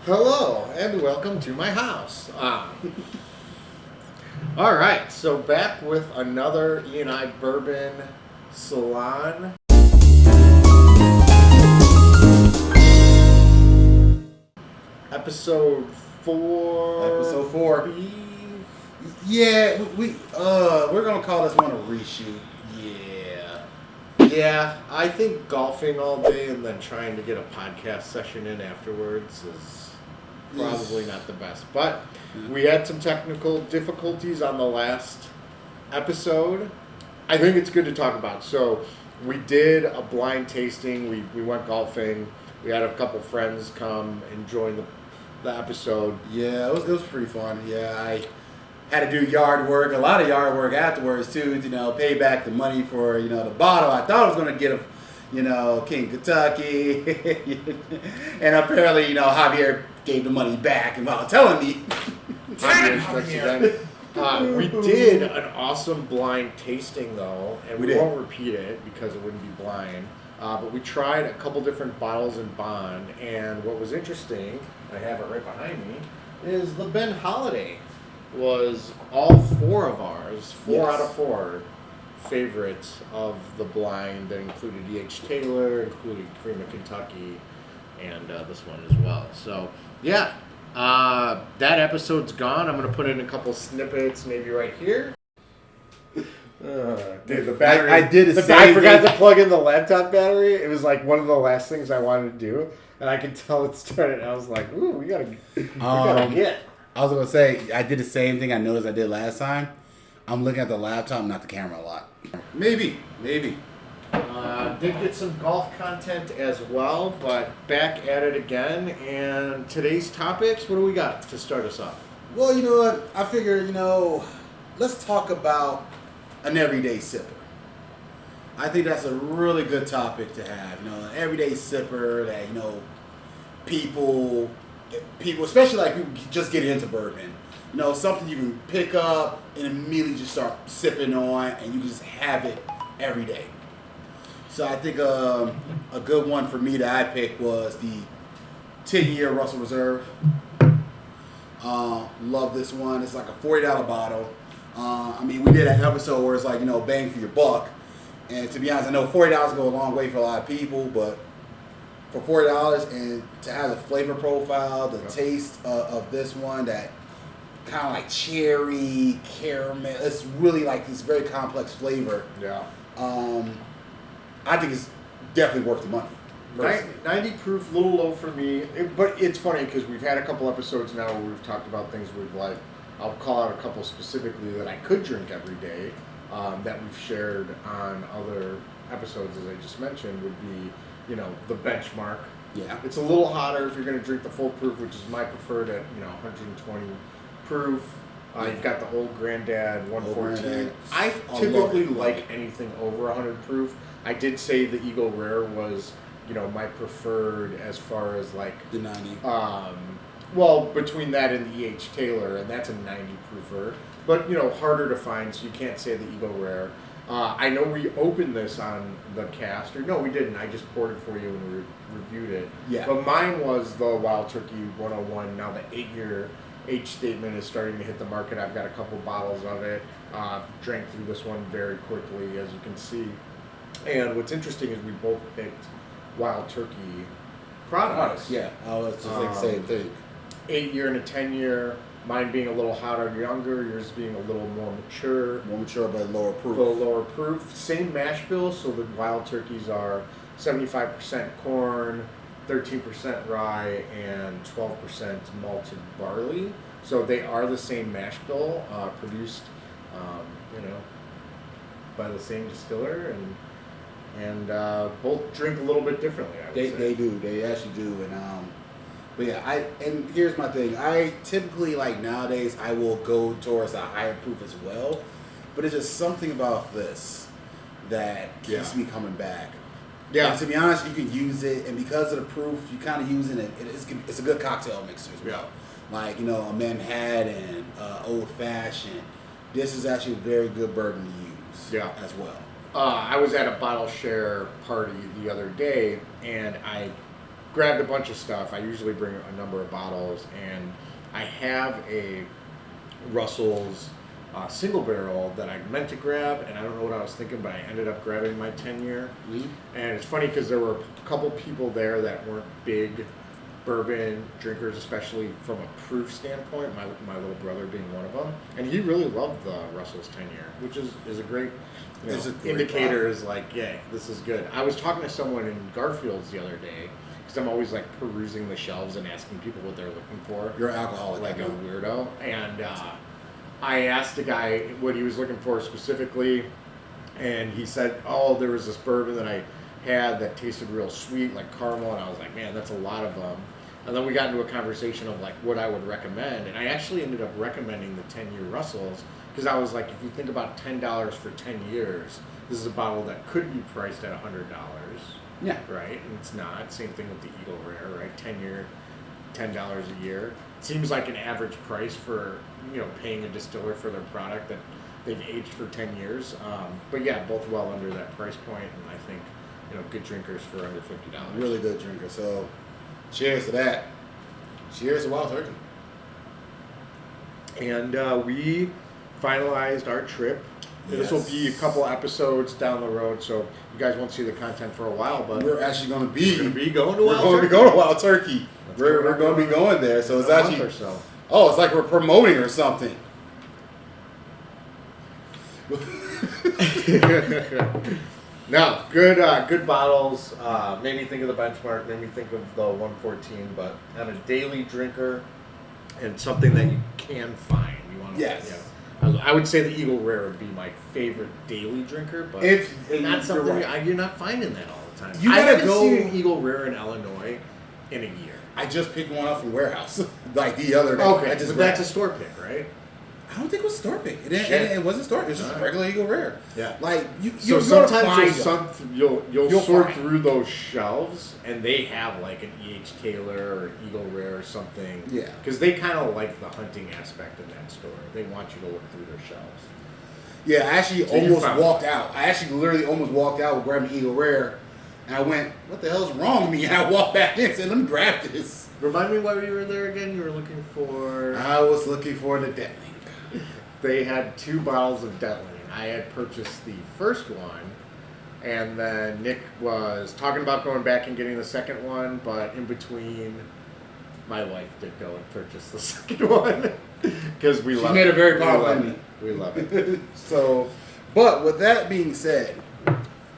Hello and welcome to my house. All right, so back with another E&I Bourbon Salon. Episode 4. Episode 4. Yeah, we're gonna call this one a reshoot. Yeah, I think golfing all day and then trying to get a podcast session in afterwards is probably not the best. But we had some technical difficulties on the last episode. I think it's good to talk about. So we did a blind tasting. We went golfing. We had a couple friends come and join the episode. Yeah, it was pretty fun. Yeah, I had to do yard work, a lot of yard work afterwards too. Pay back the money for the bottle. I thought I was gonna get a King Kentucky, and apparently Javier gave the money back without telling me. We did an awesome blind tasting though, and we won't repeat it because it wouldn't be blind. But we tried a couple different bottles in Bond, and what was interesting, I have it right behind me, is the Ben Holladay was all four of ours, four out of four favorites of the blind that included E.H. Taylor, included Cream of Kentucky, and this one as well. So, yeah, that episode's gone. I'm going to put in a couple snippets, maybe right here. Dude, the battery. I did the I forgot to plug in the laptop battery. It was like one of the last things I wanted to do, and I could tell it started. I was like, "Ooh, we gotta get." I was gonna say I did the same thing I noticed I did last time. I'm looking at the laptop, not the camera a lot. Maybe. Did get some golf content as well, but back at it again. And today's topics. What do we got to start us off? Well, you know what? I figure let's talk about an everyday sipper. I think that's a really good topic to have. An everyday sipper that people, especially like people just getting into bourbon. Something you can pick up and immediately just start sipping on, and you can just have it every day. So I think a good one for me that I picked was the 10-year Russell Reserve. Love this one. It's like a $40 bottle. We did an episode where it's like, bang for your buck. And to be honest, I know $40 go a long way for a lot of people, but for $40 and to have the flavor profile, the taste of this one, that kind of like cherry, caramel, it's really like this very complex flavor. Yeah. I think it's definitely worth the money. 90 proof, a little low for me. But it's funny because we've had a couple episodes now where we've talked about things we've liked. I'll call out a couple specifically that I could drink every day that we've shared on other episodes, as I just mentioned, would be, the benchmark. Yeah. It's a little hotter if you're going to drink the full proof, which is my preferred at, 120 proof. You've got the Old Granddad 114. I typically like anything over 100 proof. I did say the Eagle Rare was, my preferred as far as like the 90. Well, between that and the E.H. Taylor, and that's a 90 proofer, but harder to find, so you can't say the Eagle Rare. I know we opened this on the cast, or no, we didn't. I just poured it for you and reviewed it. Yeah. But mine was the Wild Turkey 101. Now the 8-year age statement is starting to hit the market. I've got a couple bottles of it. Drank through this one very quickly, as you can see. And what's interesting is we both picked Wild Turkey products. Yeah, I was just like the same thing. 8-year and a 10-year. Mine being a little hotter, younger. Yours being a little more mature. More mature, but lower proof. A little lower proof. Same mash bill. So the Wild Turkeys are 75% corn, 13% rye, and 12% malted barley. So they are the same mash bill, produced, by the same distiller, and both drink a little bit differently. They do. They actually do. But yeah, and here's my thing. I typically, like nowadays, I will go towards a higher proof as well. But it's just something about this that keeps me coming back. Yeah. And to be honest, you can use it, and because of the proof, you kind of using it. It's a good cocktail mixer as well. Yeah. Like a Manhattan, Old Fashioned. This is actually a very good bourbon to use. As well. I was at a bottle share party the other day, and I grabbed a bunch of stuff. I usually bring a number of bottles, and I have a Russell's single barrel that I meant to grab, and I don't know what I was thinking, but I ended up grabbing my 10-year. Mm-hmm. And it's funny because there were a couple people there that weren't big bourbon drinkers, especially from a proof standpoint, my little brother being one of them. And he really loved the Russell's 10-year, which is a great, indicator is like, yeah, this is good. I was talking to someone in Garfield's the other day, because I'm always like perusing the shelves and asking people what they're looking for. You're an alcoholic. Like a weirdo. And I asked a guy what he was looking for specifically, and he said, oh, there was this bourbon that I had that tasted real sweet, like caramel, and I was like, man, that's a lot of them. And then we got into a conversation of like what I would recommend, and I actually ended up recommending the 10-year Russells, because I was like, if you think about $10 for 10 years, this is a bottle that could be priced at $100. Yeah. Right? And it's not. Same thing with the Eagle Rare, right? 10-year, $10 a year. It seems like an average price for, paying a distiller for their product that they've aged for 10 years. But yeah, both well under that price point, and I think, good drinkers for under $50. Really good drinker. So, cheers to that. Cheers to Wild Turkey. And we finalized our trip. Yes. This will be a couple episodes down the road, so you guys won't see the content for a while. But we're actually going to be going to Wild Turkey. Going to Wild Turkey. We're going to be going there. So it's actually month or so. Oh, it's like we're promoting or something. No, good bottles. Made me think of the benchmark. Made me think of the 114. But on a daily drinker, and something that you can find. You want to, yes. I would say the Eagle Rare would be my favorite daily drinker, but not something you're not finding that all the time. I haven't seen an Eagle Rare in Illinois in a year. I just picked one up from warehouse like the other day. Okay, but that's a store pick, right? I don't think it was store pick. It wasn't store pick. It was just a regular Eagle Rare. Yeah. Like so sometimes you'll sort through those shelves and they have like an E.H. Taylor or Eagle Rare or something. Yeah. Because they kind of like the hunting aspect of that store. They want you to look through their shelves. Yeah, I actually almost walked out. I actually literally almost walked out with grabbing Eagle Rare, and I went, "What the hell's wrong with me?" And I walked back in and said, "Let me grab this." Remind me why you were there again. You were looking for. I was looking for the Detling. They had 2 bottles of Detling. I had purchased the first one, and then Nick was talking about going back and getting the second one, but in between, my wife did go and purchase the second one because we love it. She made it very popular. We love it. So, but with that being said,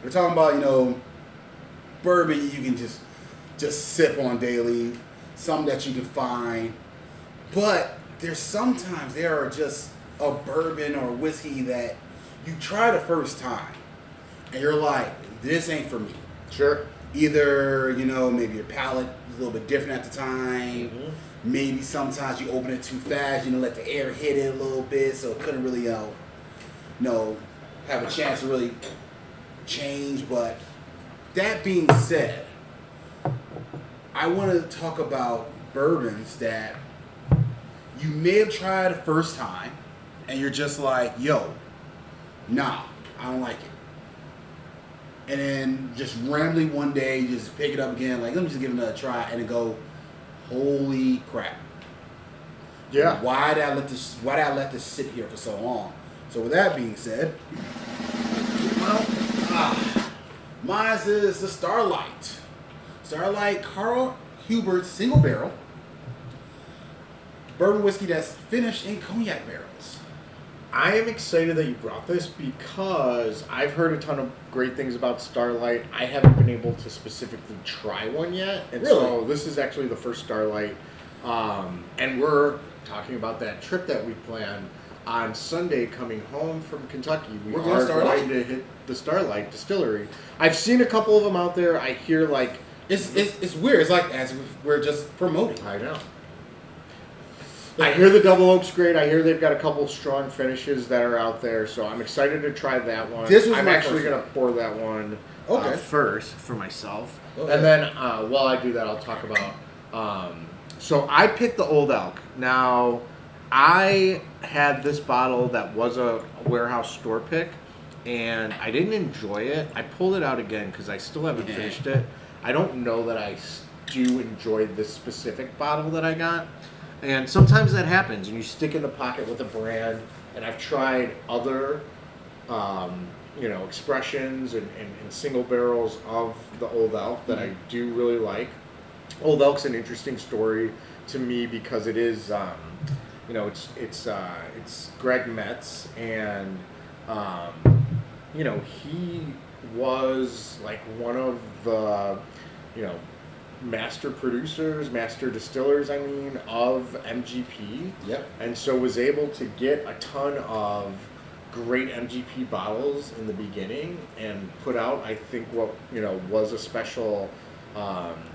we're talking about bourbon you can just sip on daily, some that you can find, but sometimes there are just a bourbon or whiskey that you try the first time and you're like, this ain't for me. Sure. Either, maybe your palate is a little bit different at the time. Mm-hmm. Maybe sometimes you open it too fast, let the air hit it a little bit, so it couldn't really, have a chance to really change. But that being said, I want to talk about bourbons that you may have tried the first time, and you're just like, yo, nah, I don't like it. And then just randomly one day, you just pick it up again, like, let me just give it another try, and then go, holy crap. Yeah. Why did I let this sit here for so long? So with that being said, mine is the Starlight. Starlight Carl Hubert single barrel bourbon whiskey that's finished in cognac barrels. I am excited that you brought this because I've heard a ton of great things about Starlight. I haven't been able to specifically try one yet. And really? So this is actually the first Starlight. And we're talking about that trip that we planned on Sunday coming home from Kentucky. We're going to hit the Starlight Distillery. I've seen a couple of them out there. I hear like... It's weird. It's like as we're just promoting. I know. I hear the Double Oak's great. I hear they've got a couple strong finishes that are out there, so I'm excited to try that one. I'm actually going to pour that one first for myself. Okay. And then while I do that, I'll talk about... so I picked the Old Elk. Now, I had this bottle that was a warehouse store pick, and I didn't enjoy it. I pulled it out again because I still haven't finished it. I don't know that I do enjoy this specific bottle that I got. And sometimes that happens, and you stick in the pocket with a brand. And I've tried other, expressions and single barrels of the Old Elk that I do really like. Old Elk's an interesting story to me because it is, it's Greg Metz, and he was like one of the, master producers, master distillers, of MGP. Yep. And so was able to get a ton of great MGP bottles in the beginning and put out, I think, what, was a special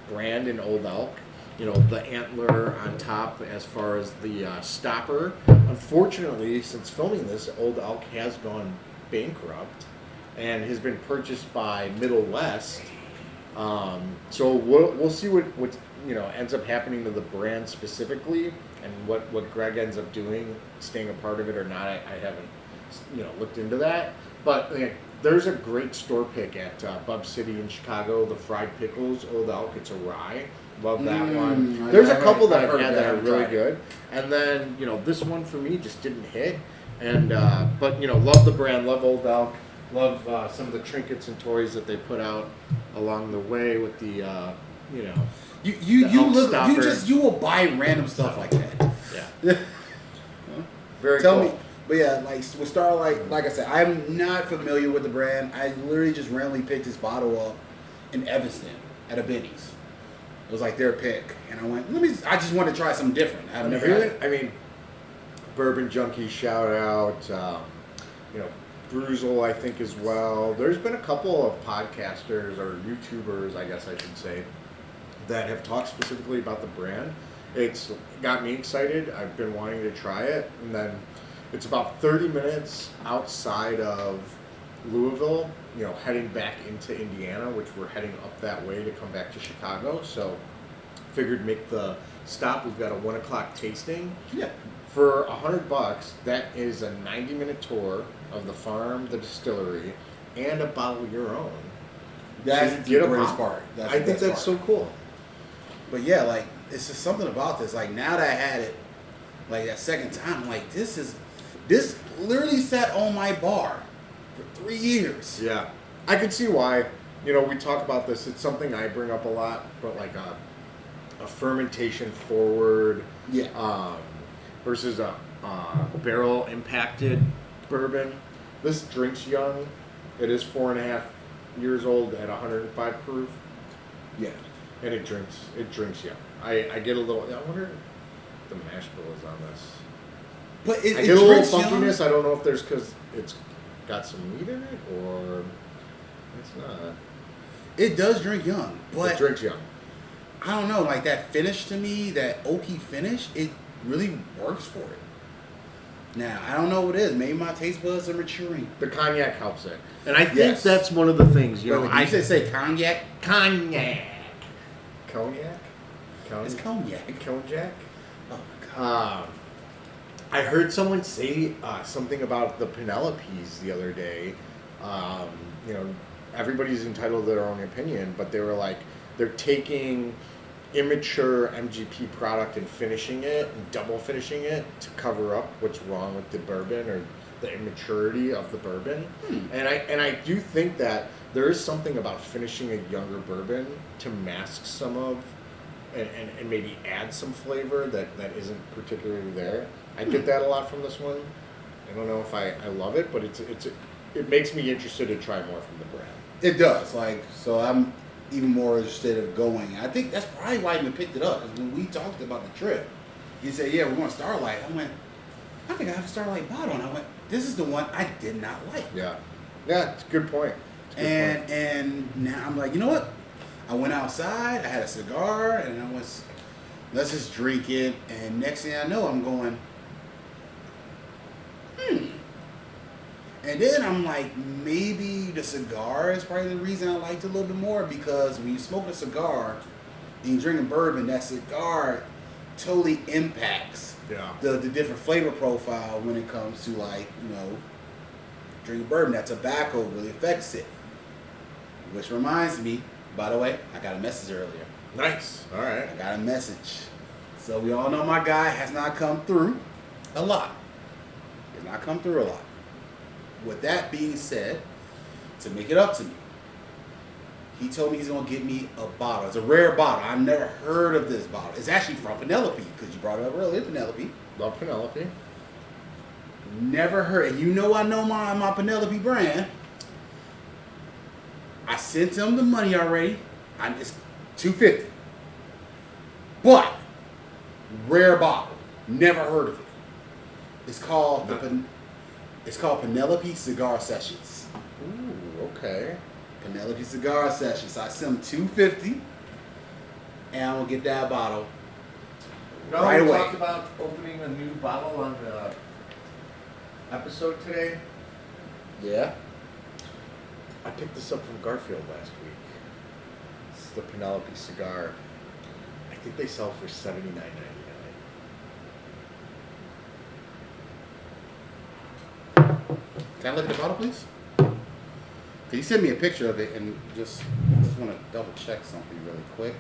brand in Old Elk. The antler on top as far as the stopper. Unfortunately, since filming this, Old Elk has gone bankrupt and has been purchased by Middle West. So we'll see what ends up happening to the brand specifically, and what Greg ends up doing, staying a part of it or not. I haven't looked into that, but there's a great store pick at Bub City in Chicago. The fried pickles Old Elk. It's a rye. Love that one. There's a couple that I've had that are really good, and then this one for me just didn't hit. And but love the brand, love Old Elk. Love some of the trinkets and toys that they put out along the way with the, you will buy random stuff like that. Yeah. Very Tell cool. me, but yeah, with Starlight, like I said, I'm not familiar with the brand. I literally just randomly picked this bottle up in Evanston at a Benny's. It was like their pick, and I went, I just want to try something different. I've never had it. Bourbon Junkie shout out, Bruzel, I think, as well. There's been a couple of podcasters or YouTubers, I guess I should say, that have talked specifically about the brand. It's got me excited. I've been wanting to try it. And then it's about 30 minutes outside of Louisville, heading back into Indiana, which we're heading up that way to come back to Chicago. So figured make the stop. We've got a 1 o'clock tasting. Yeah. For $100, that is a 90-minute tour of the farm, the distillery, and a bottle of your own. That's the greatest part. I think that's so cool. But yeah, it's just something about this. Now that I had it, that second time, I'm like, this literally sat on my bar for 3 years. Yeah, I could see why. We talk about this. It's something I bring up a lot, but a fermentation forward. Yeah. Versus a barrel impacted bourbon. This drinks young. It is 4.5 years old at 105 proof. Yeah. And it drinks young. I get a little, I wonder if the mash bill is on this. But I get a little funkiness. I don't know if there's because it's got some meat in it or it's not. It does drink young, but it drinks young. I don't know, that finish to me, that oaky finish, it really works for it. Now, I don't know what it is. Maybe my taste buds are maturing. The cognac helps it. And I think that's one of the things, I say cognac? Cognac. Cognac? It's cognac. Cognac? Oh, my God. I heard someone say something about the Penelopes the other day. Everybody's entitled to their own opinion, but they were like, they're taking immature MGP product and finishing it and double finishing it to cover up what's wrong with the bourbon or the immaturity of the bourbon. And I do think that there is something about finishing a younger bourbon to mask some of and maybe add some flavor that isn't particularly there. I get that a lot from this one. I don't know if I love it, but it makes me interested to try more from the brand. It does. So I'm even more interested in going. I think that's probably why I even picked it up, because when we talked about the trip, he said, yeah, we want Starlight. I went, I think I have a Starlight bottle. And I went, this is the one I did not like. Yeah. Yeah, it's a good point. And now I'm like, you know what? I went outside, I had a cigar, and I was, let's just drink it. And next thing I know, I'm going, And then I'm like, maybe the cigar is probably the reason I liked it a little bit more, because when you smoke a cigar and you drink a bourbon, that cigar totally impacts the different flavor profile when it comes to drinking bourbon. That tobacco really affects it. Which reminds me, by the way, I got a message earlier. Nice. All right. I got a message. So we all know my guy has not come through a lot. Has not come through a lot. With that being said, to make it up to me, he told me he's going to get me a bottle. It's a rare bottle. I've never heard of this bottle. It's actually from Penelope, because you brought it up earlier, Penelope. Love Penelope. Never heard. And you know I know my Penelope brand. I sent him the money already. It's $250. But rare bottle. Never heard of it. It's called Penelope Cigar Sessions. Ooh, okay. Penelope Cigar Sessions. So I sent him $250, and I'm gonna get that bottle right we away. talked about opening a new bottle on the episode today. Yeah. I picked this up from Garfield last week. It's the Penelope cigar. I think they sell for $79.99. Can I look at the bottle, please? Can you send me a picture of it and just want to double check something really quick?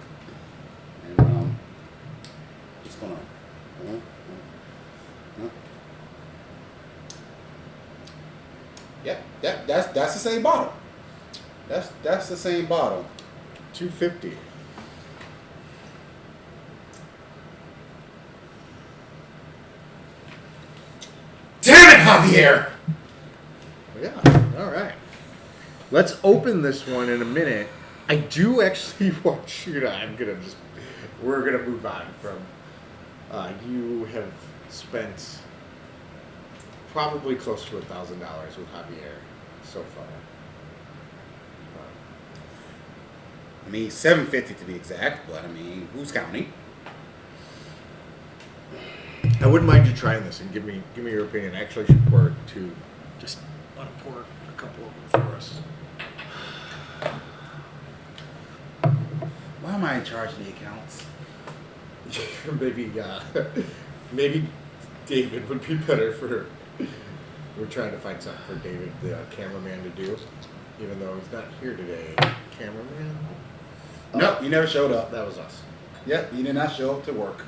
And just gonna. Yep, that's the same bottle. That's the same bottle. $250. Damn it, Javier! Yeah, all right. Let's open this one in a minute. I do actually want you to, we're going to move on from, you have spent probably close to $1,000 with Javier so far. I mean, $750 to be exact, but I mean, who's counting? I wouldn't mind you trying this and give me your opinion. Actually, I should pour it too. Just want to pour a couple of them for us. Why am I in charge of the accounts? Maybe David would be better for. We're trying to find something for David, the cameraman, to do, even though he's not here today. Cameraman? Nope, you never showed up. That was us. Yep, you did not show up to work.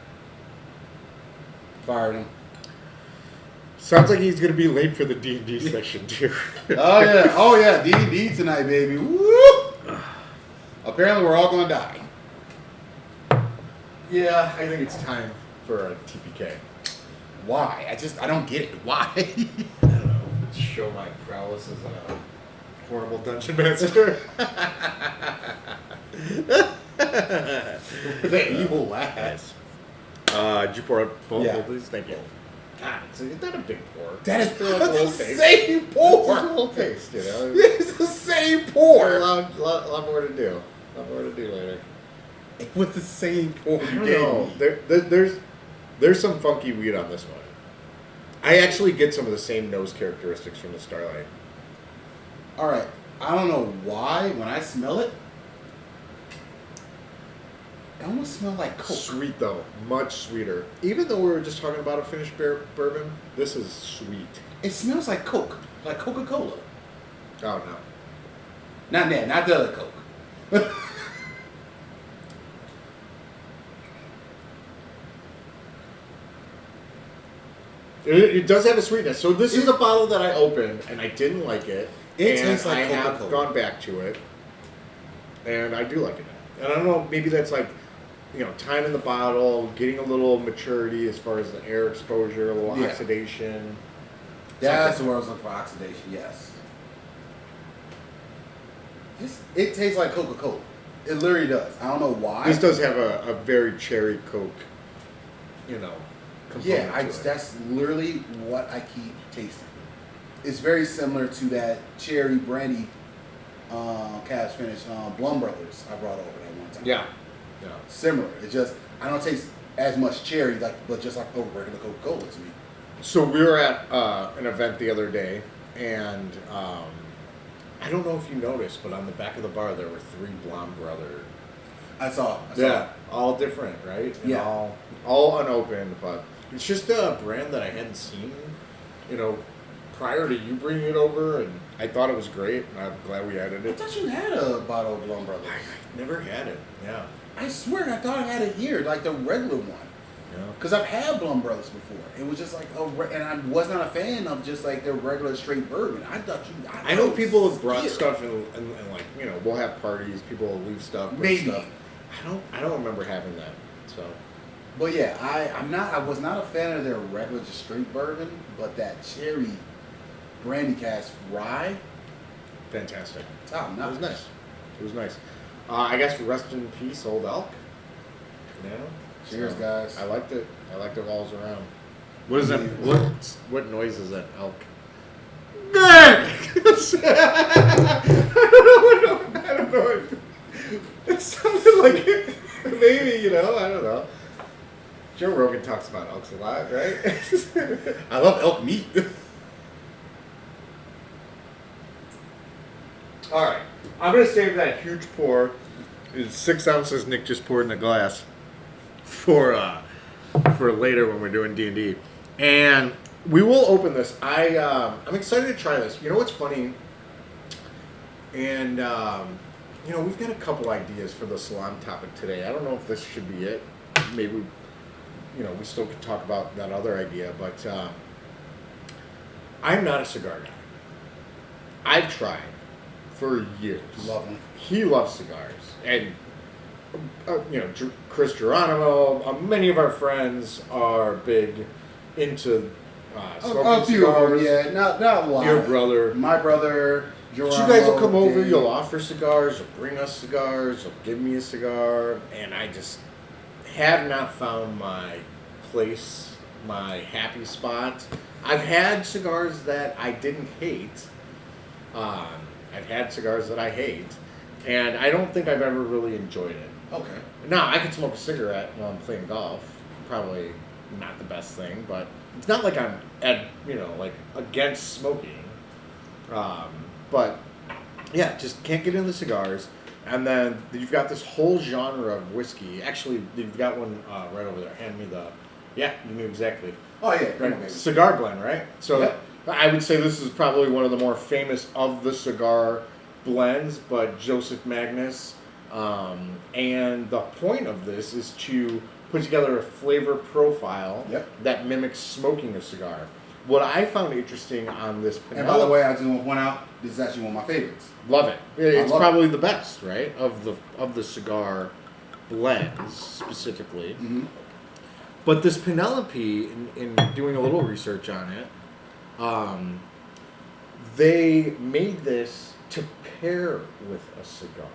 Fired him. Sounds like he's gonna be late for the D&D session too. Oh yeah, D&D tonight, baby. Whoop! Apparently, we're all gonna die. Yeah, I think it's time for a TPK. Why? I don't get it. Why? I don't know. Show my prowess as a horrible dungeon master. The evil lass. Did you pour up both? Yeah. Please, thank you. God, it's not a big pour. That is It's the taste. same pour. It's a little taste, you know. It's the same A pour. lot more to do. A lot more to do later. It was the same pour. I don't know. There's some funky weed on this one. I actually get some of the same nose characteristics from the Starlight. All right. I don't know why. When I smell it, it almost smells like Coke. Sweet though, much sweeter. Even though we were just talking about a finished bourbon, this is sweet. It smells like Coke, like Coca-Cola. Oh no. Not that, not the other Coke. It does have a sweetness. So this is a bottle that I opened and I didn't like it. It and tastes like I have Coca-Cola. gone back to it, and I do like it now. And I don't know, maybe that's like, time in the bottle, getting a little maturity as far as the air exposure, a little oxidation. That's where I was looking for oxidation. Yes. It tastes like Coca-Cola. It literally does. I don't know why. This does have a very cherry Coke, component to it. That's literally what I keep tasting. It's very similar to that cherry brandy cast finish Blum Brothers I brought over that one time. Yeah. Similar. It's just I don't taste as much cherry, but just like a regular Coca-Cola to me. So we were at an event the other day, and I don't know if you noticed, but on the back of the bar there were 3 Blum Brothers. I saw. All different, right? And Yeah. all unopened, but it's just a brand that I hadn't seen, prior to you bringing it over, and I thought it was great, and I'm glad we added I it. thought you had a bottle of Blum Brothers. I never had it, yeah. I swear I thought I had it here, like the regular one. Because I've had Blum Brothers before. It was just like, and I was not a fan of just like the regular straight bourbon. I know people have brought stuff and like, you know, we'll have parties, people will leave stuff, bring stuff. I don't remember having that, so. But yeah, I was not a fan of their regular just straight bourbon, but that cherry brandy cask rye. Fantastic. Top notch. It was nice. It was nice. I guess rest in peace, Old Elk. Yeah. Cheers, guys. I liked it. I liked it all around. What is that? What noise is that elk? I don't know. It sounded like it. Maybe, you know, I don't know. Joe Rogan talks about elks a lot, right? I love elk meat. All right. I'm going to save that huge pour. It's 6 ounces Nick just poured in a glass for later when we're doing D&D. And we will open this. I'm excited to try this. You know what's funny? And, you know, we've got a couple ideas for the Salon topic today. I don't know if this should be it. Maybe, you know, we still could talk about that other idea. But I'm not a cigar guy. I've tried for years. Love him. He loves cigars. And, you know, Chris Geronimo, many of our friends are big into smoking cigars. Yeah, not a lot. Your brother. My brother, Geronimo. You guys will come over, you'll offer cigars, you'll bring us cigars, you'll give me a cigar, and I just have not found my place, my happy spot. I've had cigars that I didn't hate. I've had cigars that I hate, and I don't think I've ever really enjoyed it. Okay. Now, I could smoke a cigarette while I'm playing golf. Probably not the best thing, but it's not like I'm like against smoking. But yeah, just can't get into cigars. And then you've got this whole genre of whiskey. Actually, you've got one right over there. Hand me the. Yeah, you knew exactly. Oh yeah, right. Cigar blend, right? So yep. I would say this is probably one of the more famous of the cigar blends, but Joseph Magnus. And the point of this is to put together a flavor profile that mimics smoking a cigar. What I found interesting on this Penelope... And by the way, I just want to point out, this is actually one of my favorites. Love it. It's probably the best, right? Of the cigar blends, specifically. Mm-hmm. But this Penelope, in doing a little research on it, they made this to pair with a cigar.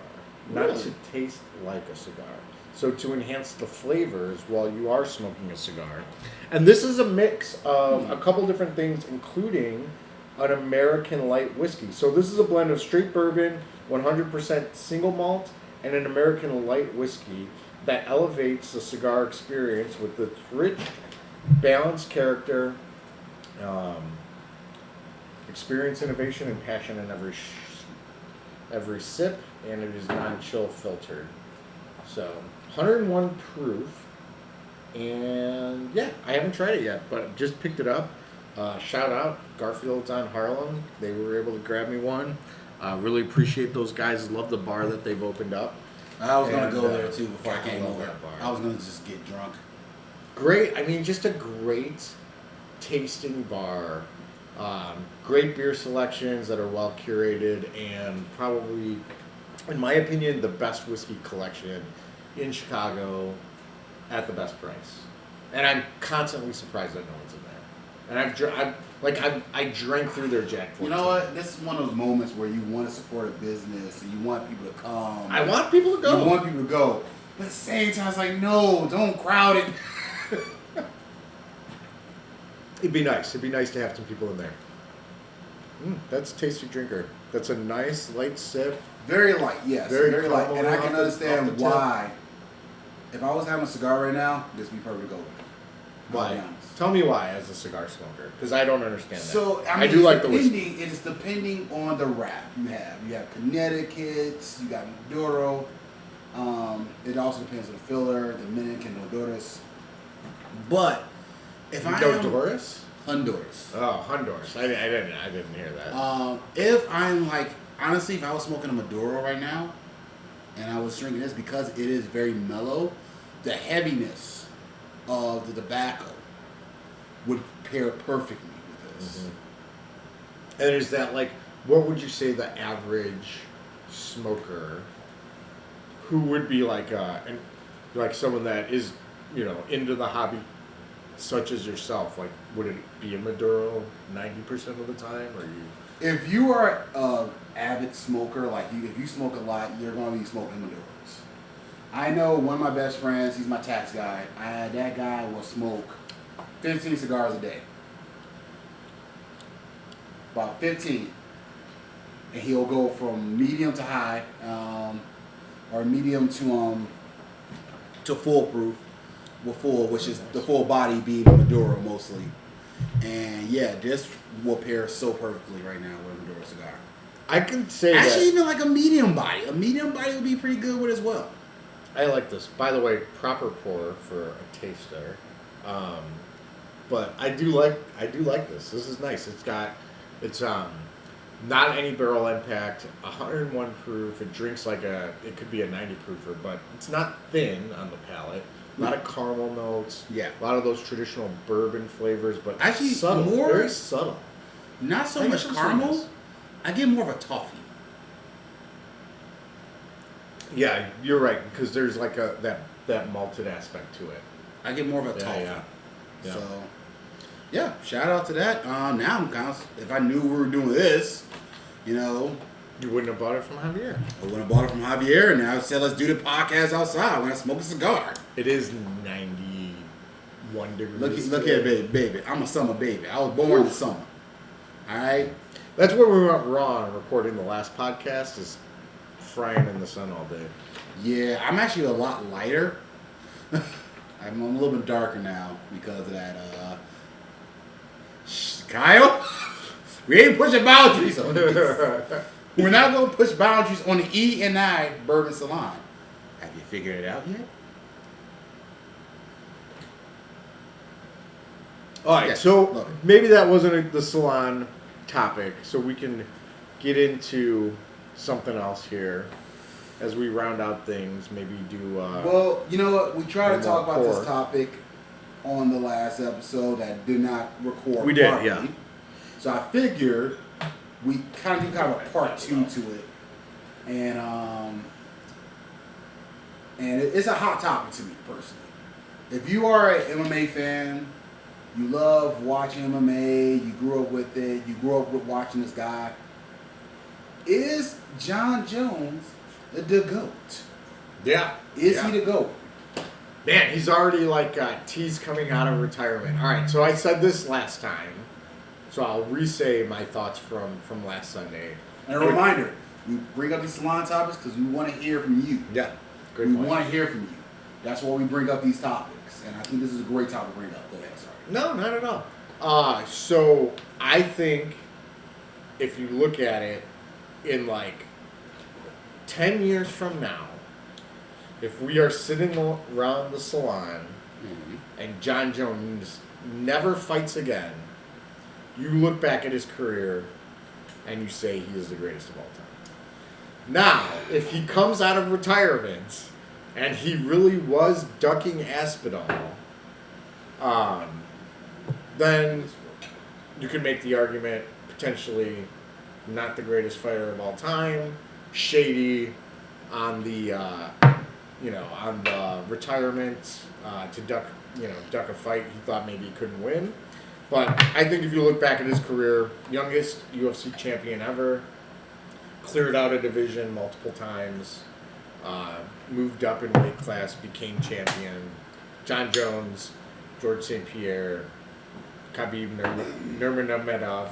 Not to taste like a cigar. So to enhance the flavors while you are smoking a cigar. And this is a mix of a couple different things, including an American light whiskey. So this is a blend of straight bourbon, 100% single malt, and an American light whiskey that elevates the cigar experience with the rich, balanced character, experience, innovation, and passion in every sip, and it is non-chill filtered. So 101 proof, and yeah, I haven't tried it yet, but just picked it up. Shout out Garfield's on Harlem. They were able to grab me one. Really appreciate those guys. Love the bar that they've opened up. I was going to go there too before I came over. I was going to just get drunk. Great. I mean, just a great tasting bar. Great beer selections that are well curated, and probably, in my opinion, the best whiskey collection in Chicago at the best price. And I'm constantly surprised that no one's in there. And I drank through their Jack 14. You know what? This is one of those moments where you want to support a business and you want people to come. I want people to go. You want people to go. But at the same time, it's like, no, don't crowd it. It'd be nice. It'd be nice to have some people in there. That's Tasty Drinker. That's a nice light sip. Very light, yes. Very light. And I can understand why. If I was having a cigar right now, this would be perfect to go with. Why? Tell me why, as a cigar smoker, because I don't understand that. So I do like the whiskey. It is depending on the wrap you have. You have Connecticut's, you got Maduro. It also depends on the filler, the Dominican, Honduras. But if Honduras? Honduras. Oh, Honduras. I didn't hear that. If I'm like, honestly, if I was smoking a Maduro right now, and I was drinking this because it is very mellow. The heaviness of the tobacco would pair perfectly with this. Mm-hmm. And is that like, what would you say the average smoker who would be like someone that is, into the hobby such as yourself, like would it be a Maduro 90% of the time, or you? If you are an avid smoker, if you smoke a lot, you're going to be smoking Maduros. I know one of my best friends, he's my tax guy. That guy will smoke 15 cigars a day. About 15. And he'll go from medium to high, or medium to full proof, with full, which is the full body being the Maduro mostly. And yeah, this will pair so perfectly right now with a Maduro cigar. I can say actually even like a medium body. A medium body would be pretty good with as well. I like this. By the way, proper pour for a taster. But I do like this. This is nice. It's not any barrel impact. 101 proof. It drinks it could be a 90 proofer, but it's not thin on the palate. A lot of caramel notes. Yeah. A lot of those traditional bourbon flavors, but actually subtle, very subtle. Not so much caramel. I get more of a toffee. Yeah, you're right, because there's like that malted aspect to it. I get more of a toffee. Yeah. So, yeah, shout out to that. Now I'm kind of, if I knew we were doing this, You wouldn't have bought it from Javier. I wouldn't have bought it from Javier, and now I said, let's do the podcast outside when I smoke a cigar. It is 91 degrees. Look here, baby. I'm a summer baby. I was born in the summer. All right? That's where we went wrong recording the last podcast, is frying in the sun all day. Yeah, I'm actually a lot lighter. I'm a little bit darker now because of that. Kyle, we ain't pushing boundaries on this. We're not going to push boundaries on the E&I Bourbon Salon. Have you figured it out yet? All right, so maybe that wasn't the salon topic, so we can get into something else here as we round out things. Maybe do. Well, you know what? We tried to talk about this topic on the last episode that did not record. We did, yeah. So I figured we kind of do a part 2 to it, and it's a hot topic to me personally. If you are an MMA fan, you love watching MMA, you grew up with it, you grew up with watching this guy. Is John Jones the GOAT? Yeah. Is he the GOAT? Man, he's already teased coming out of retirement. All right, so I said this last time, so I'll re-say my thoughts from last Sunday. And a reminder, we bring up these salon topics because we want to hear from you. Yeah, great point. We want to hear from you. That's why we bring up these topics. And I think this is a great topic to bring up. Go ahead, sorry. No, not at all. So I think if you look at it in 10 years from now, if we are sitting around the salon and John Jones never fights again, you look back at his career and you say he is the greatest of all time. Now, if he comes out of retirement and he really was ducking Aspinall, then you could make the argument potentially not the greatest fighter of all time, shady on the on the retirement to duck a fight he thought maybe he couldn't win. But I think if you look back at his career, youngest UFC champion ever, cleared out a division multiple times, moved up in weight class, became champion. John Jones, George St. Pierre, Khabib Nurmagomedov,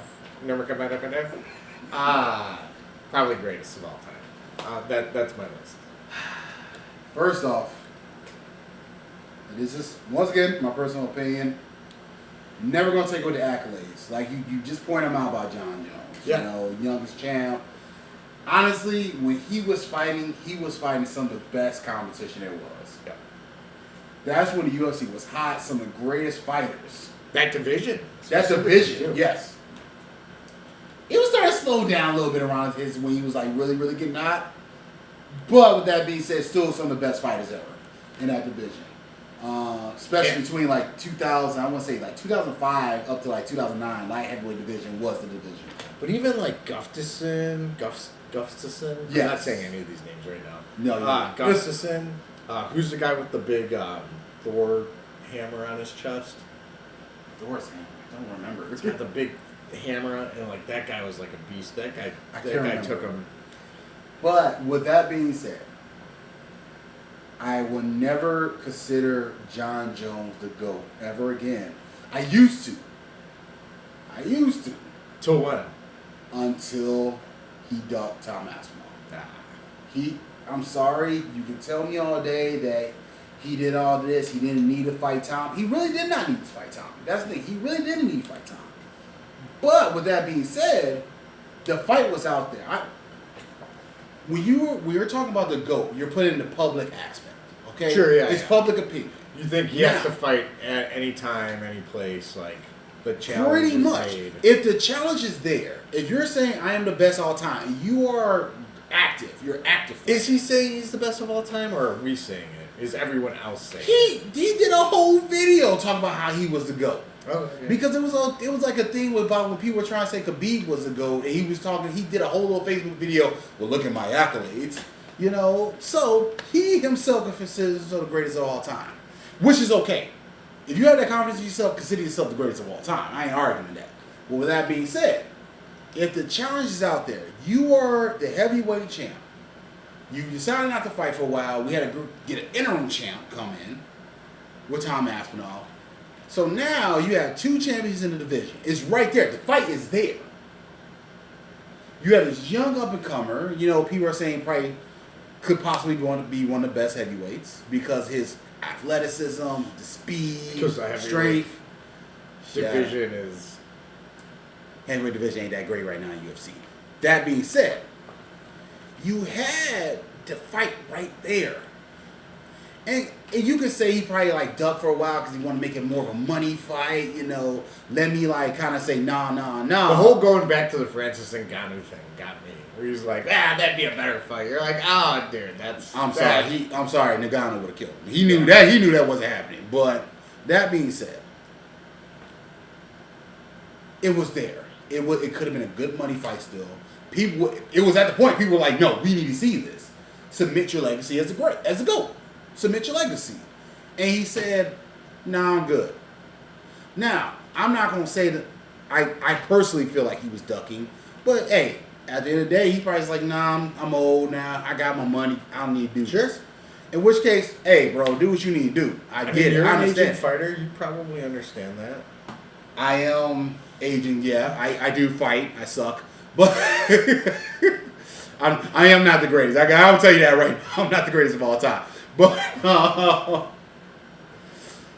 probably greatest of all time. That's my list. First off, this is once again my personal opinion. Never gonna take away the accolades. Like you just point them out about John Jones. Yeah. Youngest champ. Honestly, when he was fighting some of the best competition there was. Yeah. That's when the UFC was hot. Some of the greatest fighters. That division. Yes. It was starting to slow down a little bit around his when he was really, really getting hot. But with that being said, still some of the best fighters ever in that division. Especially between like 2000, I want to say like 2005 up to like 2009, light heavyweight division was the division. But even like Gustafsson, I'm not saying any of these names right now. No, Gustafsson, who's the guy with the big Thor hammer on his chest? Thor's hammer, I don't remember. He's got the big hammer, and like that guy was like a beast. That guy took him. But with that being said, I will never consider John Jones the GOAT ever again. I used to. Till when? Until he ducked Tom Aspinall. I'm sorry, you can tell me all day that he did all this, he didn't need to fight Tom. He really did not need to fight Tom. That's the thing, he really didn't need to fight Tom. But with that being said, the fight was out there. When we were talking about the GOAT, you're putting in the public aspect, okay? Sure, yeah. It's public opinion. You think he has to fight at any time, any place, like the challenge pretty is much. made. If the challenge is there, if you're saying I am the best all time, you are active. You're active. Is he saying he's the best of all time, or are we saying it? Is everyone else saying it? He did a whole video talking about how he was the GOAT. Oh, okay. Because it was like a thing about when people were trying to say Khabib was the GOAT, and he did a whole little Facebook video. Well, look at my accolades, So he himself considers himself the greatest of all time, which is okay. If you have that confidence in yourself, consider yourself the greatest of all time. I ain't arguing that. But with that being said, if the challenge is out there, you are the heavyweight champ. You decided not to fight for a while. We had to get an interim champ come in with Tom Aspinall. So now you have two champions in the division. It's right there. The fight is there. You have this young up-and-comer. People are saying probably could possibly be one of the best heavyweights because his athleticism, the speed, strength. Division is... Heavyweight division ain't that great right now in UFC. That being said, you had the fight right there. And you could say he probably like ducked for a while because he wanted to make it more of a money fight, Let me like kind of say nah. The whole going back to the Francis Ngannou thing got me. Where he's like, that'd be a better fight. You're like, dude, that's. I'm sorry, Ngannou would have killed him. He knew that wasn't happening. But that being said, it was there. It could have been a good money fight still. It was at the point people were like, no, we need to see this. Submit your legacy as a GOAT. Submit your legacy. And he said, nah, I'm good. Now, I'm not going to say that I personally feel like he was ducking. But, hey, at the end of the day, he probably's like, nah, I'm old now. I got my money. I don't need to do this. In which case, hey, bro, do what you need to do. I get it. You're I understand. An aging fighter. You probably understand that. I am aging, yeah. I do fight. I suck. But I am not the greatest. I'll tell you that right now. I'm not the greatest of all time. But,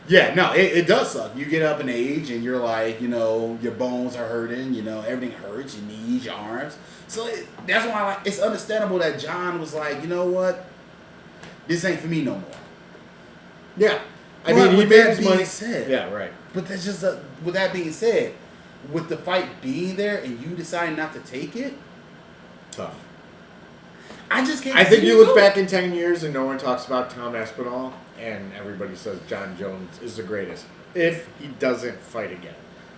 yeah, no, it does suck. You get up in age and you're like, your bones are hurting, everything hurts, your knees, your arms. So that's why it's understandable that John was like, you know what? This ain't for me no more. Yeah. I mean, with that being said. Yeah, right. But that's just, with that being said, with the fight being there and you decide not to take it. Tough. I just can't. I think you look back in 10 years and no one talks about Tom Aspinall and everybody says John Jones is the greatest if he doesn't fight again.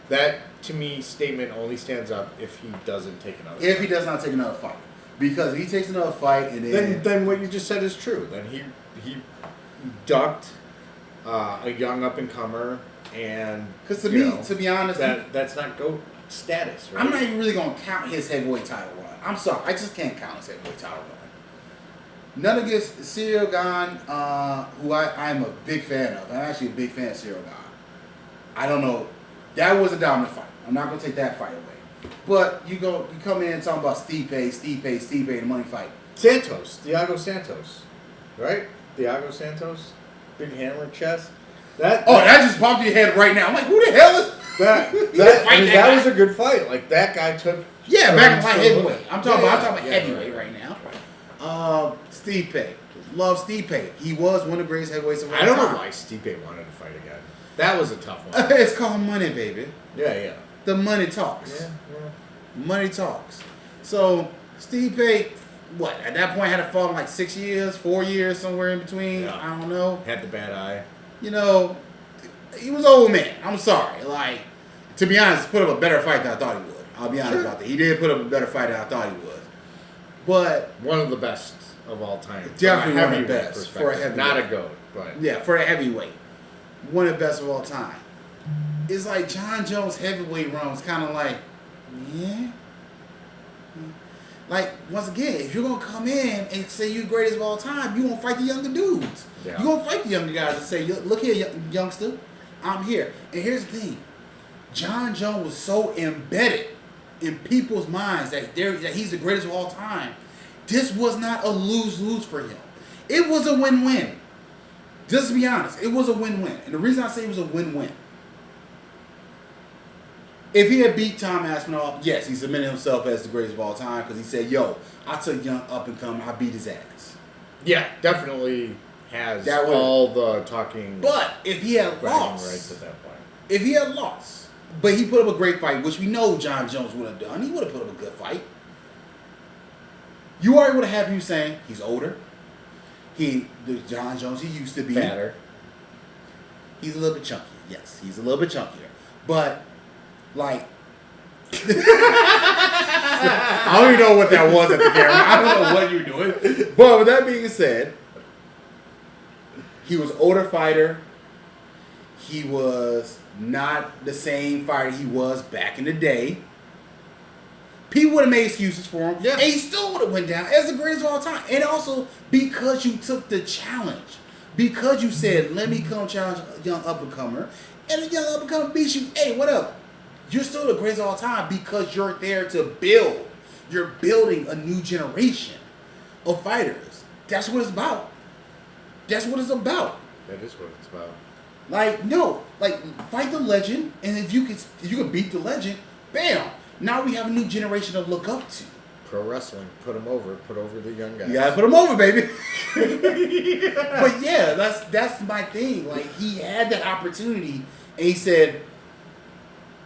That, to me, statement only stands up if he doesn't take another fight. If he does not take another fight. Because if he takes another fight and then what you just said is true. Then he ducked a young up-and-comer and... Because to be honest... That's not GOAT status, right? I'm not even really going to count his heavyweight title run. I'm sorry. I just can't count his heavyweight title run. None against Cyril Gane, who I am a big fan of. I'm actually a big fan of Cyril Gane. I don't know. That was a dominant fight. I'm not going to take that fight away. But you come in and talk about Stipe, the money fight. Thiago Santos. Right? Thiago Santos? Big hammer chest. That just popped in your head right now. I'm like, who the hell is that? Was a good fight. Like, that guy took... Yeah, back in my heavyweight. I'm talking about heavyweight right now. Stipe. Love Stipe. He was one of the greatest heavyweights of all time. I don't know why Stipe wanted to fight again. That was a tough one. It's called money, baby. Yeah. The money talks. Yeah. Money talks. So, Stipe, what, at that point had to fall in like 6 years, 4 years, somewhere in between. Yeah. I don't know. Had the bad eye. You know, he was an old man. I'm sorry. Like, to be honest, put up a better fight than I thought he would. I'll be honest about that. He did put up a better fight than I thought he would. But one of the best of all time. Definitely one of the best for a heavyweight. Not a GOAT, but yeah, for a heavyweight, one of the best of all time. It's like John Jones' heavyweight run was kind of like, yeah. Like, once again, if you're gonna come in and say you're greatest of all time, you won't fight the younger dudes. Yeah. You're gonna fight the younger guys and say, look here, youngster, I'm here. And here's the thing, John Jones was so embedded in people's minds that he's the greatest of all time. This was not a lose-lose for him. It was a win-win. Just to be honest, it was a win-win. And the reason I say it was a win-win, if he had beat Tom Aspinall, yes, he submitted himself as the greatest of all time because he said, yo, I took young up-and-comer, I beat his ass. Yeah, definitely has that all the talking. But if he had lost, rights at that point. If he had lost, but he put up a great fight, which we know John Jones would have done. He would have put up a good fight. You already would have had people saying he's older. The John Jones he used to be fatter. He's a little bit chunkier. Yes, he's a little bit chunkier. But like, I don't even know what that was at the camera. I don't know what you're doing. But with that being said, he was an older fighter. He was not the same fighter he was back in the day. People would have made excuses for him. Yeah. And he still would have went down as the greatest of all time. And also because you took the challenge. Because you said, let me come challenge a young up-and-comer. And the young up-and-comer beats you. Hey, whatever. You're still the greatest of all time because you're there to build. You're building a new generation of fighters. That's what it's about. That's what it's about. That is what it's about. Like, no. Like, fight the legend. And if you could beat the legend, bam. Now we have a new generation to look up to. Pro wrestling, put them over. Put over the young guys. You gotta put them over, baby. But yeah, that's my thing. Like, he had that opportunity, and he said,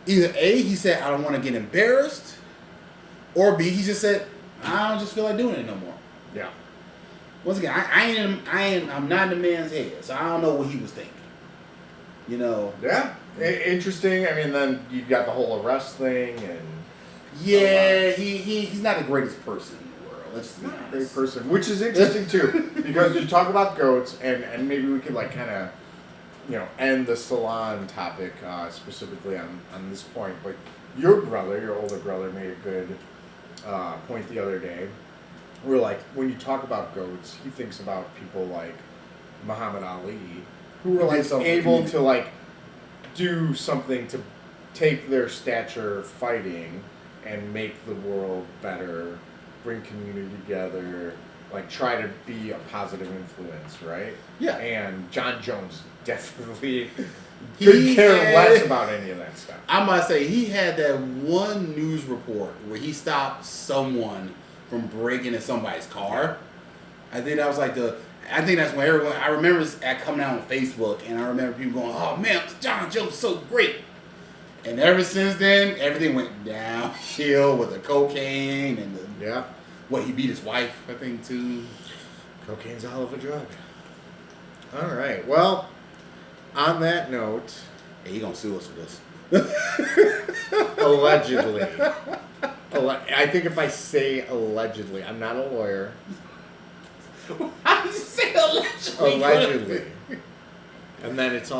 either A, he said, I don't want to get embarrassed, or B, he just said, I don't just feel like doing it no more. Yeah. Once again, I'm not in the man's head, so I don't know what he was thinking. You know. Yeah. Interesting. I mean, then you got the whole arrest thing and. Yeah, he's not the greatest person in the world. Let's be honest. Great person, which is interesting too, because you talk about goats, and maybe we could like kind of, end the Salon topic specifically on this point. But your older brother, made a good point the other day. Where like when you talk about goats, he thinks about people like Muhammad Ali, who were like able to like do something to take their stature fighting and make the world better, bring community together, like try to be a positive influence, right? Yeah. And John Jones definitely couldn't care less about any of that stuff. I must say, he had that one news report where he stopped someone from breaking in somebody's car. I think that was like I think that's when everyone, I remember it coming out on Facebook, and I remember people going, oh man, John Jones is so great. And ever since then, everything went downhill with the cocaine and he beat his wife, I think, too. Cocaine's a hell of a drug. All right. Well, on that note, hey, he gonna sue us for this. Allegedly. I think if I say allegedly, I'm not a lawyer. How did you say allegedly? Allegedly. And then this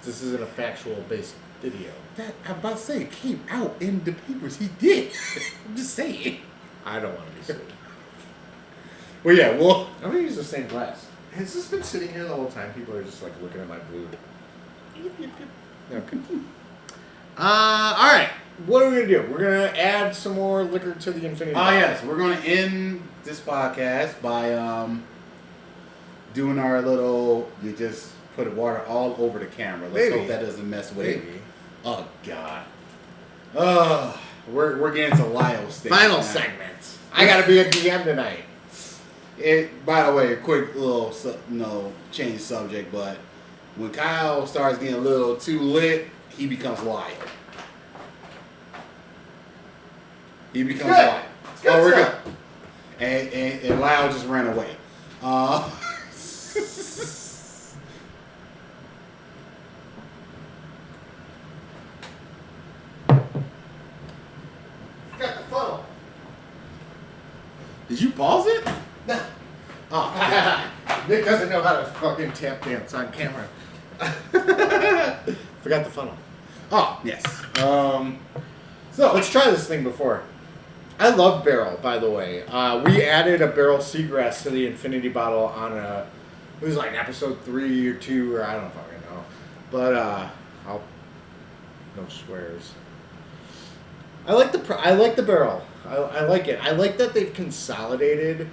isn't a factual based video. That I'm about to say, it came out in the papers. He did. I'm just saying. I don't want to be sued. Well, yeah, well, I'm gonna use the same glass. Has this been sitting here the whole time? People are just like looking at my blue. Okay. All right. What are we gonna do? We're gonna add some more liquor to the infinity. Oh yes, we're gonna end this podcast by doing our little. You just put water all over the camera. Let's hope that doesn't mess with it. Oh God. We're getting to Lyle's stage. Final segment. I gotta be a DM tonight. By the way, a quick little change subject, but when Kyle starts getting a little too lit, he becomes Lyle. He becomes Lyle. Oh, we're good. and Lyle just ran away. Got the funnel. Did you pause it? No. Oh, Nick doesn't know how to fucking tap dance on camera. Forgot the funnel. Oh, yes. So Let's try this thing before. I love barrel, by the way. We added a barrel seagrass to the infinity bottle on it was like episode 3 or 2, or I don't fucking know. But no swears. I like the barrel. I like it. I like that they've consolidated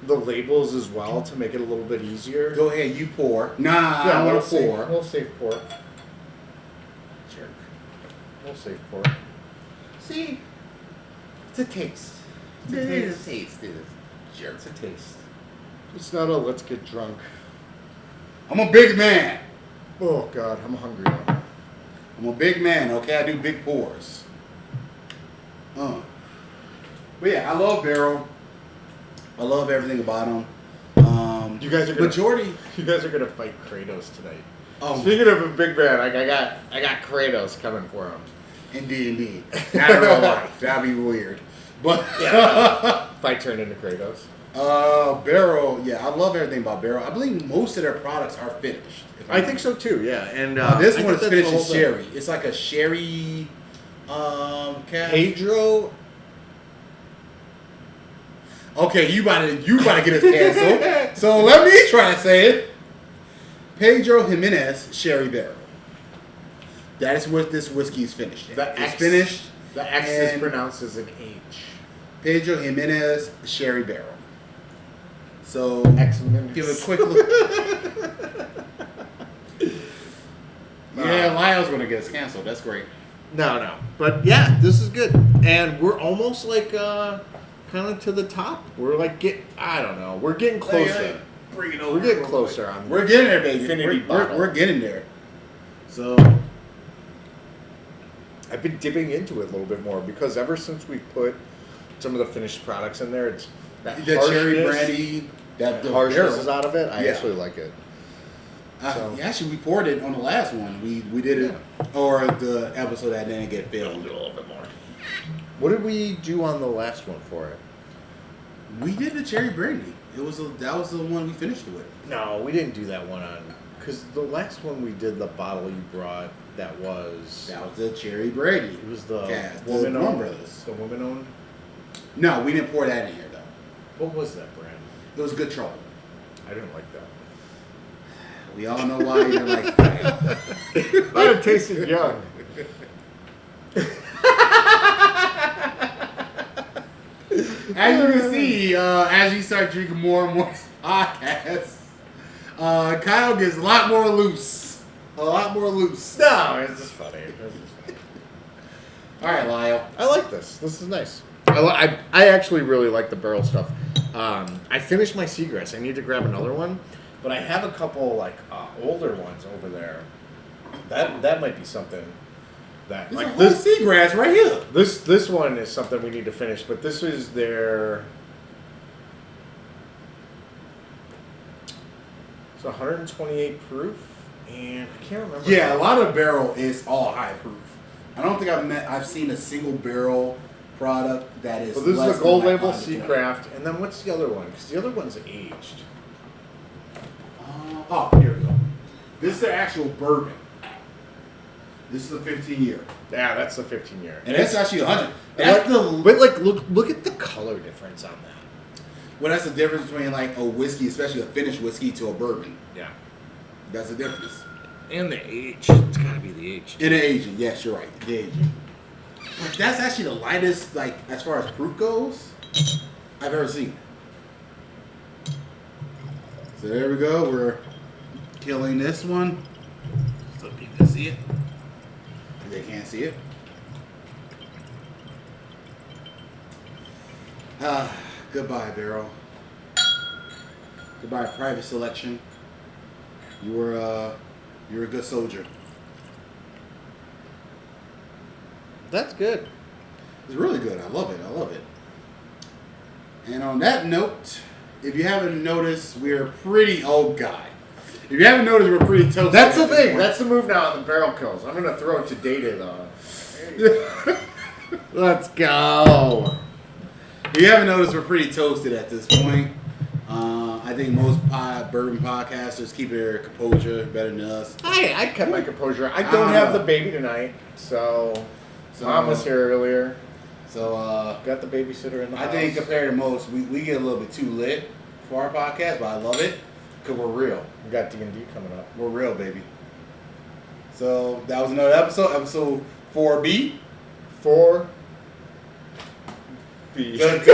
the labels as well to make it a little bit easier. Go ahead, you pour. Nah, I want to pour. We'll save pour. Jerk. We'll save pour. See, it's a taste. It is a taste, dude. Jerk. It's a taste. It's not a let's get drunk. I'm a big man. Oh God, I'm hungry now. I'm a big man. Okay, I do big pours. But yeah, I love barrel. I love everything about them. You guys are gonna fight Kratos tonight. Oh, speaking of a big man, like I got Kratos coming for him. Indeed. Not in real life. That'd be weird. But yeah, if I turn into Kratos. Barrel. Yeah, I love everything about Barrel. I believe most of their products are finished. I think so too. Yeah, and this one is finished in sherry. It's like a sherry. Pedro. Okay, you about to get us canceled. So let me try to say it. Pedro Jimenez Sherry Barrel. That is what this whiskey is finished in. It's finished. The X is pronounced as an H. Pedro Jimenez Sherry Barrel. So give a quick look. Yeah, Lyle's gonna get us canceled. That's great. No. But yeah, this is good. And we're almost like kind of to the top. We're like I don't know. We're getting closer. Bring it over. We're getting closer on. We're getting there, baby. We're getting there. So I've been dipping into it a little bit more because ever since we put some of the finished products in there, it's that the cherry brandy, that harshness is out of it. I actually like it. Actually, we poured it on the last one. We did it, or the episode that didn't get filmed. A little bit more. What did we do on the last one for it? We did the cherry brandy. That was the one we finished it with. No, we didn't do that one on because the last one we did the bottle you brought. That was the cherry brandy. It was the woman-owned. The woman-owned. No, we didn't pour that in here though. What was that brand? It was Good Trouble. I didn't like that. We all know why you didn't like that. But it tasted young. As you can see, as you start drinking more and more podcasts, Kyle gets a lot more loose. No, it's just funny. All right, Lyle. I like this. This is nice. I actually really like the barrel stuff. I finished my seagrass. I need to grab another one, but I have a couple like older ones over there. That might be something. That There's like this seagrass right here. This one is something we need to finish, but this is their. It's 128 proof, and I can't remember. Yeah, a lot of barrel is all high proof. I don't think I've seen a single barrel product that is. Well, this is the gold label Seacraft, and then what's the other one? Because the other one's aged. Here we go. This is their actual bourbon. This is the 15-year. Yeah, that's the 15-year. And that's actually 100. That's But like, look at the color difference on that. Well, that's the difference between like a whiskey, especially a finished whiskey, to a bourbon. Yeah. That's the difference. And the age. It's got to be the age. And the aging. Yes, you're right. The aging. But that's actually the lightest, like, as far as proof goes, I've ever seen. So there we go. We're killing this one. So people can see it. They can't see it. Goodbye, Barrel. Goodbye, Private Selection. You're a good soldier. That's good. It's really good. I love it. And on that note, if you haven't noticed, we're pretty old guy. If you haven't noticed, we're pretty toasted. That's the thing. That's the move now on the barrel kills. I'm gonna throw it to Data though. Let's go. If you haven't noticed, we're pretty toasted at this point. I think most bourbon podcasters keep their composure better than us. I kept my composure. I don't have the baby tonight, so Mom was here earlier. So got the babysitter in the house. I think compared to most, we get a little bit too lit for our podcast, but I love it because we're real. We got D&D coming up. We're real, baby. So that was another episode 4B. 4B. Good.